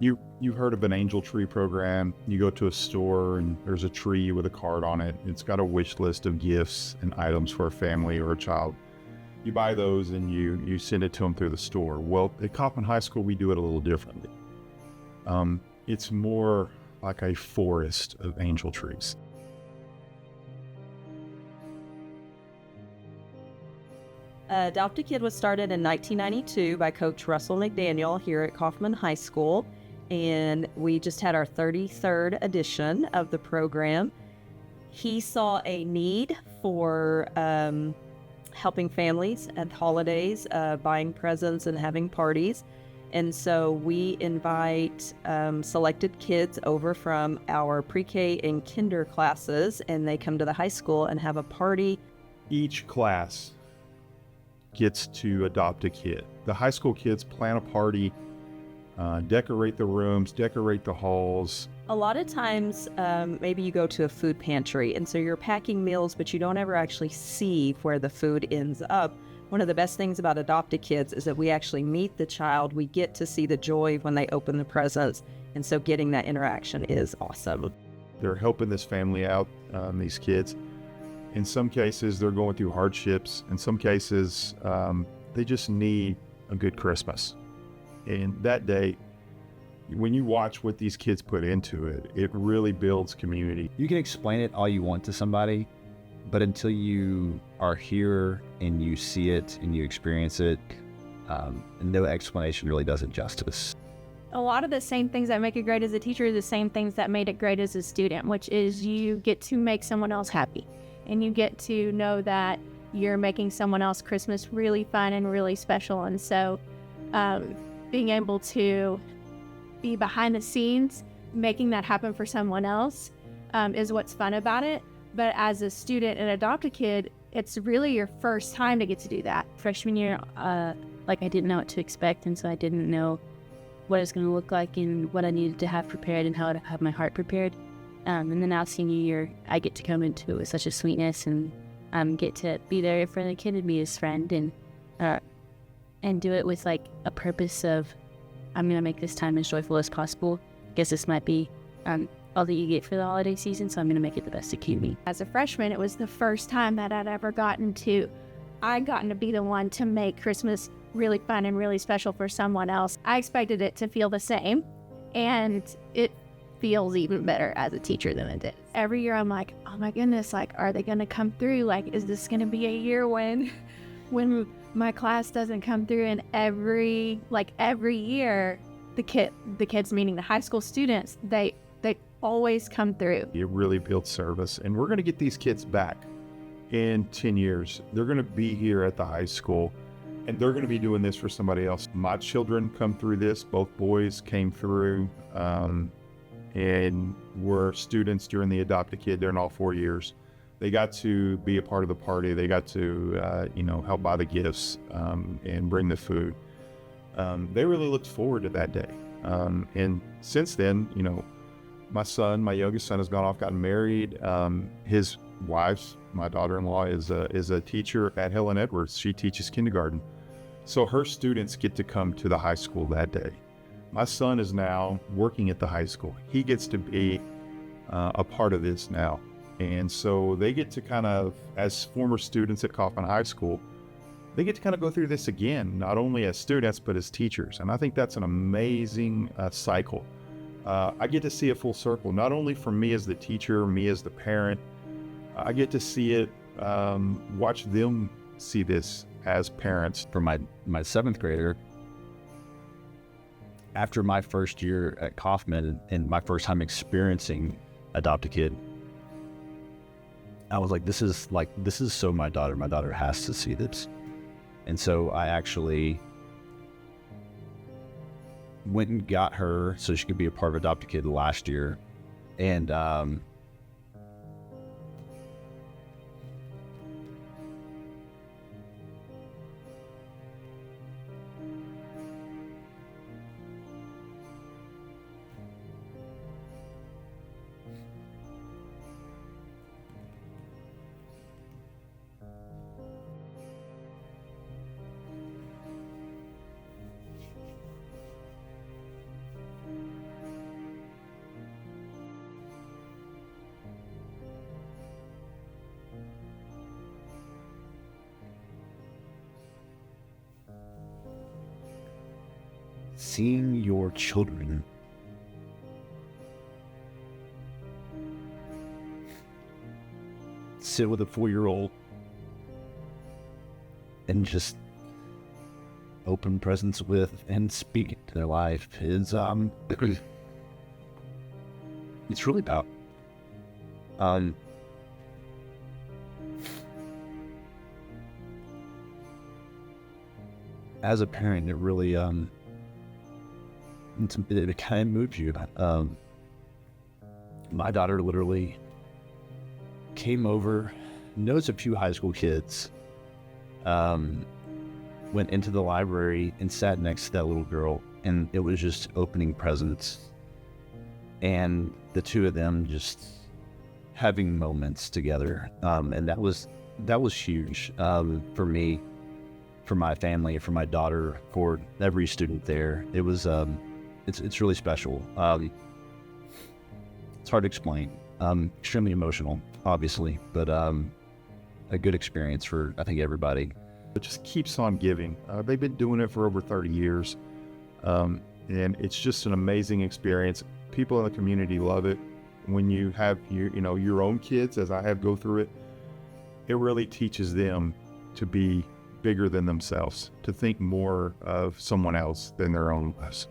You've heard of an angel tree program. You go to a store and there's a tree with a card on it. It's got a wish list of gifts and items for a family or a child. You buy those and you send it to them through the store. Well, at Kaufman High School, we do it a little differently. It's more like a forest of angel trees. Adopt a Kid was started in 1992 by Coach Russell McDaniel here at Kaufman High School, and we just had our 33rd edition of the program. He saw a need for helping families at holidays, buying presents and having parties, and so we invite selected kids over from our pre-K and kinder classes, and they come to the high school and have a party. Each class gets to adopt a kid. The high school kids plan a party, decorate the rooms, decorate the halls. A lot of times, maybe you go to a food pantry, and so you're packing meals, but you don't ever actually see where the food ends up. One of the best things about adopted kids is that we actually meet the child. We get to see the joy when they open the presents, and so getting that interaction is awesome. They're helping this family out, these kids. In some cases, they're going through hardships. In some cases, they just need a good Christmas. And that day, when you watch what these kids put into it, it really builds community. You can explain it all you want to somebody, but until you are here and you see it and you experience it, no explanation really does it justice. A lot of the same things that make it great as a teacher are the same things that made it great as a student, which is you get to make someone else happy. And you get to know that you're making someone else Christmas really fun and really special. And so being able to be behind the scenes, making that happen for someone else is what's fun about it. But as a student and adopt a kid, it's really your first time to get to do that. Freshman year, I didn't know what to expect. And so I didn't know what it was going to look like and what I needed to have prepared and how to have my heart prepared. And then now senior year, I get to come into it with such a sweetness and get to be there for the kid and be his friend and do it with like a purpose of, I'm going to make this time as joyful as possible. I guess this might be all that you get for the holiday season, so I'm going to make it the best it can be. As a freshman, it was the first time that I'd ever gotten to be the one to make Christmas really fun and really special for someone else. I expected it to feel the same, and it feels even better as a teacher than it did. Every year I'm like, oh my goodness, like, are they gonna come through? Like, is this gonna be a year when my class doesn't come through? And every year, the kids, meaning the high school students, they always come through. It really builds service, and we're gonna get these kids back in 10 years. They're gonna be here at the high school, and they're gonna be doing this for somebody else. My children come through this, both boys came through, and were students during the Adopt a Kid during all 4 years. They got to be a part of the party. They got to, help buy the gifts and bring the food. They really looked forward to that day. And since then, my youngest son has gone off, gotten married. His wife, my daughter-in-law, is a teacher at Helen Edwards. She teaches kindergarten. So her students get to come to the high school that day. My son is now working at the high school. He gets to be a part of this now. And so they get to kind of, as former students at Kaufman High School, they get to kind of go through this again, not only as students, but as teachers. And I think that's an amazing cycle. I get to see it full circle, not only for me as the teacher, me as the parent. I get to see it, watch them see this as parents. For my 7th grader, after my first year at Kaufman and my first time experiencing Adopt a Kid, I was like, this is so my daughter has to see this. And so I actually went and got her so she could be a part of Adopt a Kid last year. And seeing your children sit with a 4-year-old and just open presents with and speak into their life is it's really about as a parent, it really it kind of moves you. My daughter literally came over, knows a few high school kids, went into the library and sat next to that little girl, and it was just opening presents, and the two of them just having moments together, and that was huge for me, for my family, for my daughter, for every student there. It was it's really special. It's hard to explain. Extremely emotional, obviously, but a good experience for, I think, everybody. It just keeps on giving. They've been doing it for over 30 years, and it's just an amazing experience. People in the community love it. When you have your own kids, as I have, go through it, it really teaches them to be bigger than themselves, to think more of someone else than their own lives.